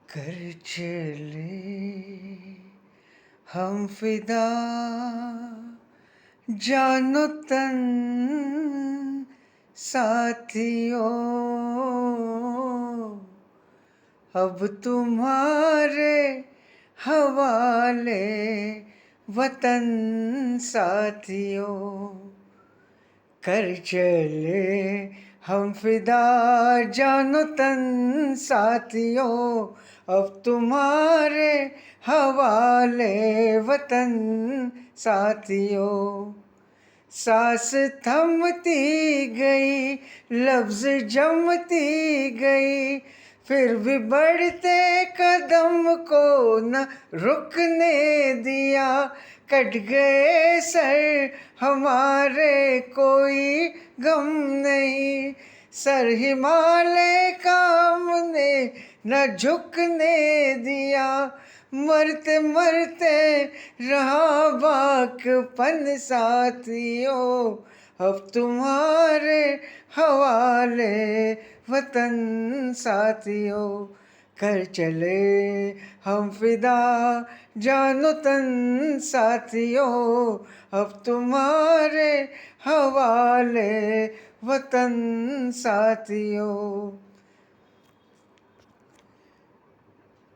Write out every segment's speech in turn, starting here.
कर चले हम फिदा जानो तन साथियों, अब तुम्हारे हवाले वतन साथियों। कर चले हम फिदा जानो तन साथियों, अब तुम्हारे हवाले वतन साथियों। सांस थमती गई, लफ्ज जमती गई, फिर भी बढ़ते कदम को न रुकने दिया। कट गए सर हमारे कोई गम नहीं, सर हिमालय का हमने न झुकने दिया। मरते मरते रहा बाकपन साथियों, अब तुम्हारे हवाले वतन साथियों। कर चले हम फिदा जानो तन साथियों, अब तुम्हारे हवाले वतन साथियों।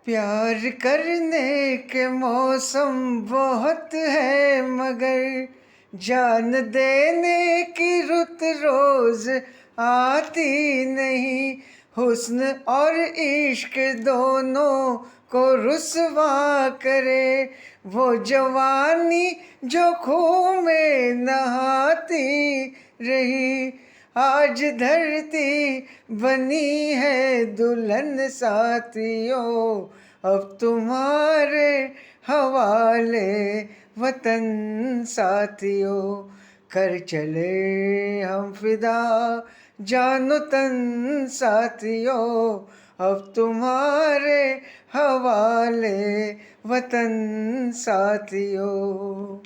प्यार करने के मौसम बहुत है, मगर जान देने की रुत रोज आती नहीं। हुस्न और इश्क दोनों को रुसवा करे वो जवानी जो खूह में नहाती रही। आज धरती बनी है दुल्हन साथियों, अब तुम्हारे हवाले वतन साथियों। कर चले हम फिदा जानो तन साथियों, अब तुम्हारे हवाले वतन साथियों।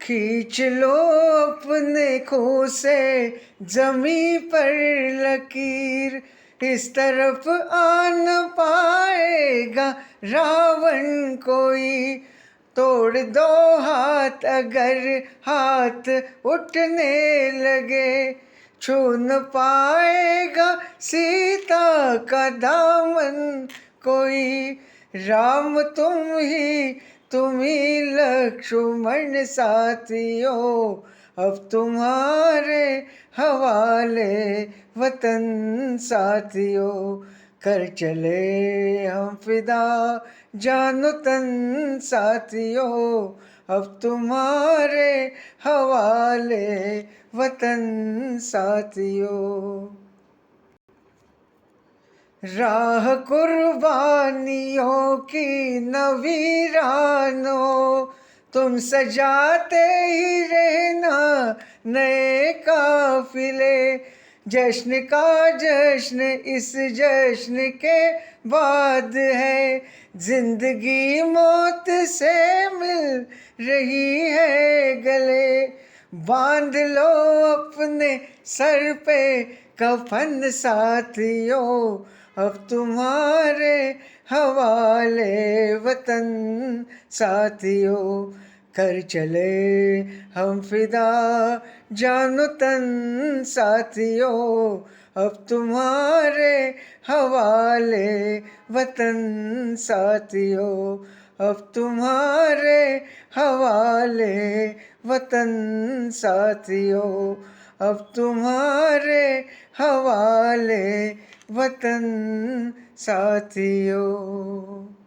खींच लो अपने खूह से जमी पर लकीर, इस तरफ आ न पाएगा रावण कोई। तोड़ दो हाथ अगर हाथ उठने लगे, छू न पाएगा सीता का दामन कोई। राम तुम ही लक्ष्मण साथियों, अब तुम्हारे हवाले वतन साथियों। कर चले हम फिदा जानो तन साथियों, अब तुम्हारे हवाले वतन साथियों। राह कुर्बानियों की नवीरानो, तुम सजाते ही रहना नए काफिले। जश्न का जश्न इस जश्न के बाद है, जिंदगी मौत से मिल रही है गले। बांध लो अपने सर पे कफन साथियों, अब तुम्हारे हवाले वतन साथियों। कर चले हम फिदा जानो तन साथियों, अब तुम्हारे हवाले वतन साथियों। अब तुम्हारे हवाले वतन साथियों, अब तुम्हारे हवाले वतन साथियों।